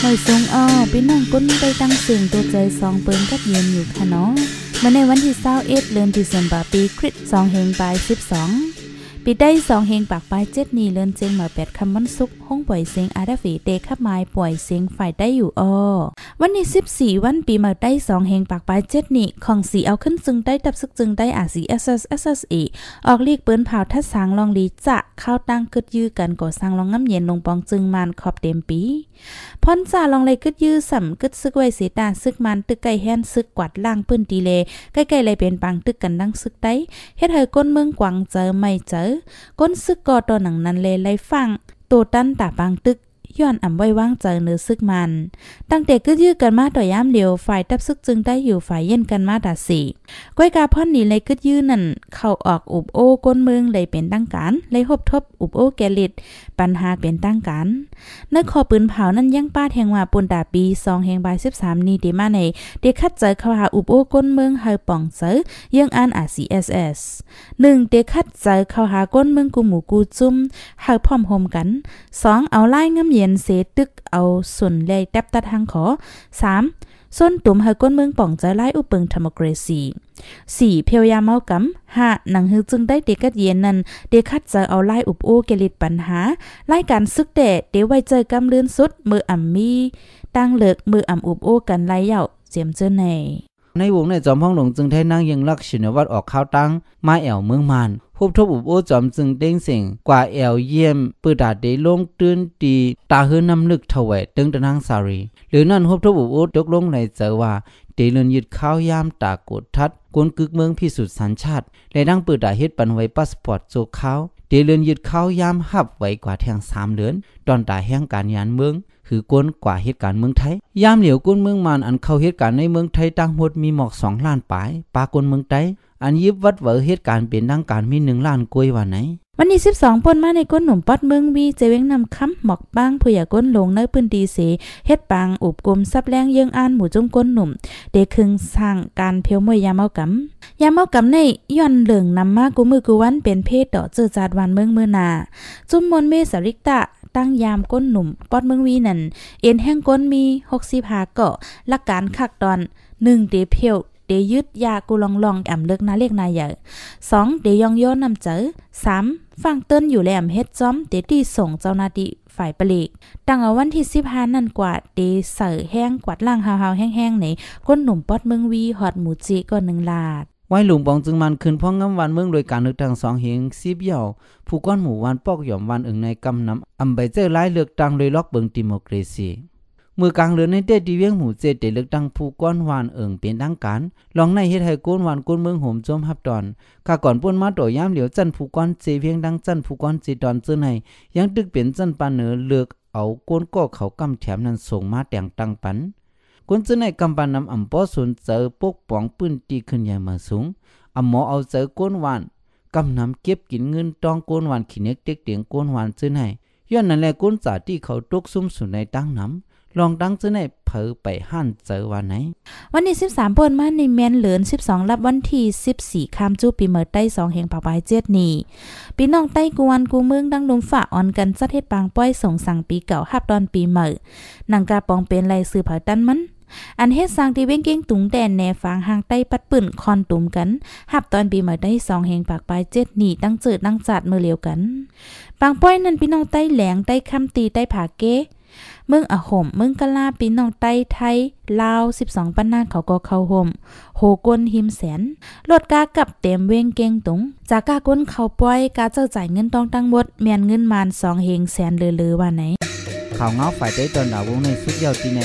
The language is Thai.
หอยทรงพี่น้องก้นไปตั้งเสียงตัวใจซองเปิ้นกับเย็นอยู่ค่ะเนาะมาในวันที่21เดือนธันวาคมปีคริสต์2512ปีได้2เฮงปากปลาย7นี้เลินเจงมา8คำวันศุกร์ห้องปล่อยเสียงอาดาฟีเตขับไม้ปล่อยเสียงฝ่ายได้อยู่วันนี้14วันปีมาได้2เฮงปากปลาย7นี้ของสีเอาขึ้นจึงได้ตับซึกจึงได้RCSSออกเรียกเปิ้นเผาทัดสางลองลีจะเข้าตั้งกึดยื้อกันก่อสร้างลองง้ำเย็นลงปองจึงมันขอบเต็มปีพรจ่าลองเลยกึดยื้อสำกึดซึกไว้เสตาซึกมันตึกไก่แฮนซึกกวาดล่างปื้นตีเลใกล้ๆเลยเป็นปังตึกกันดังซึกได้เฮ็ดให้ก้นเมืองกวางเจอไม่เจอก้นซึกกอตัวหนังนั้นเลยไล่ฟังโตตั้นตาบางตึกย้อนอ่ำไว้ว่างเจอเนื้อซึกมันตั้งแต่กึดยื้อกันมาต่อยามเดียวฝ่ายตับซึกจึงได้อยู่ฝ่ายเย็นกันมาตาสี่ก้อยกาพ่อนนี่เลยกึดยื้อนั่นเข้าออกอุบโอ้ก้นเมืองเลยเป็นตั้งการเลยหบทบอุบโอ้แกลิดปัญหาเป็นตั้งการนักขอปืนเผานั้นยังป้าแทงว่าปุ่นดาปี2แห่ง13นี้เดมาในเด็กคัดเจอเข้าหาอุบโอ้ก้นเมืองเฮาป่องเจอยังอ่านRCSS 1เด็กคัดเจอเข้าหาก้นเมืองกูหมู่กูจุ่มเฮาพร้อมโฮมกัน2เอาไล่งำเย็นเสตึกเอาส่วนเลยแตบตัดทางขอ3ส้นตุ่มเฮาก้นเมืองป่องเจอไล่อุปเปิงเดโมคราซี4เพียวยาเมากำ5หนังฮือจึงได้เด็กกัดเย็นนั้นเด็กคัดเจอเอาไล่อุบโอเกลิดปัญหาไล่การซึกเดเดี๋ยวไว้เจอกำลื่นสุดมืออ่ำมีตั้งเลิกมืออ่ำอุบโอกันไล่เหย่าเจียมเจอในวงในจอมห้องหลงจึงได้นั่งยังลักชินวัตรออกข้าวตั้งมาแอวเมืองมันพบทบอุบโอจอมจึงเด้งเสียงกว่าแอวเยี่ยมปืดาเดลงตื้นตีตาหื้นน้ำลึกถวายตึงตะนางสารีหรือนั่นพบทบอุบโอตกลงในเจอว่าเดเลินยึดข้าวยามตากดทัดกวนกึกเมืองพิสุทธิ์สัญชาติและดังปืดาเฮ็ดปันไว้พาสปอร์ตโจข้าวเดเลินยึดข้าวยามหับไว้กว่าแทง3เดือนตอนตาแห่งการยานเมืองคือกวนกว่าเหตุการณ์เมืองไทยยามเหลียวกวนเมืองมันอันเข้าเหตุการณ์ในเมืองไทยตั้งหมดมีหมอก2ล้านปลายปากวนเมืองไทยอันยิบวัดเหวเหตุการณ์เป็นดังการมี1ล้านกวยว่าไหนวันนี้12ป่นมาในก้นหนุ่มปอดเมืองวีเจเว้งนำค้ำหมอกบ้างผู้ใหญ่ก้นลงในพื้นที่เสเฮ็ดปังอุบกลมซับแรงเยื่องอ่านหมู่จุ้งก้นหนุ่มเดคึงสร้างการเพียวมวยยามเอากำในย้อนเหลืองนำมากูมือกูวันเป็นเพศต่อเจอจาดวันเมืองเมื่อนาจุ้มมนเมสริกตะตั้งยามก้นหนุ่มปอดเมืองวีนั่นเอ็นแห้งก้นมี65เกาะหลักการคักตอน1เดเพียวเดยึดยากูลองแอมเลิกนาเรียกนายใหญ่2เดยองโยนนำเจอ3ฟังเติ้นอยู่แหลมเฮ็ดจ้อมเดตีส่งเจ้าหน้าที่ฝ่ายปลีกตั้งเอาวันที่15นั่นกว่าเดเสือแห้งกวาดล่างหาวๆแห้งๆในก้นหนุ่มปอดเมืองวีฮอดหมูจิก็1ลาดไว้หลุงปองจึงมันคืนพ้องงำวันเมืองโดยการเลือกตั้ง2เฮง10เหย่าผู้ก้อนหมู่วันปอกหย่อมวันอึ่งในกำนำอำใบเจอหลายเลือกตั้งโดยล็อกเบิงดิโมคราซีมือกลางเรือนในเตดีเวียงหมู่เจเดเลือกตั้งผู้ก้อนวานเอิงเป็นทางการลองในเฮ็ดให้ก้นวานก้นเมืองโหมโจมฮับดอนข้าก่อนป่นมาต่อยามเหลียวจันผู้ก้อนเจเวียงดังจันผู้ก้อนเจดอนเจอในยังตึกเป็นจันปานเหนือเลือกเอาก้นก็เขากำแถมนั้นส่งมาแต่งตั้งปันก้นเจอในกำปานนำอำป้อสนเจอปกป้องปืนตีขึ้นใหญ่มาสูงอำหมอเอาเจอก้นวานกำนำเก็บกินเงินต้องก้นวานขี้เน็กเด็กเตียงก้นวานเจอในย้อนนั่นแหละก้นจ่าที่เขาตกซุ่มสุนในตั้งน้ำลองตั้งซื้อในเผอไปหั่นเจอวันไหนวันนี้13ป่นมาในแมนเหลือน12รับวันที่14ค่ำจูปีเมอใต้2แห่งปากปลาย7นี้พี่น้องใต้กวนกูเมืองดังลมฝ่าอ่อนกันจัดเฮ็ดปางป้อยส่งสั่งปีเก่าฮับตอนปีใหม่นางกาปองเป็นไรซื้อเผาตันมันอันเฮ็ดสร้างที่เว้งเก้งตุงแดนแนฟางหางใต้ปัดปื้นคอนตุ่มกันฮับตอนปีใหม่ได้2แห่งปากปลาย7นี้ตั้งเจิดตั้งจัดมือเลียวกันปางป้อยนั้นพี่น้องใต้แหลงใต้คำตีใต้ผาเก้เมืองอะห่มเมืองกะลาปีน้องไต้ไทยลาว12ปันนาเขาก็เข้าห่มโหกวนหิมแสนรถกากับเต็มเว้งเก้งตุงจากกากวนเขาป้อยกาเจ้าจ่ายเงินต้องตั้งหมดแม่นเงินมาน2เฮงแสนเลือๆว่าไหนข่าวเงาฝ่ายได้ตอนดาววงในสุดยอดตีใน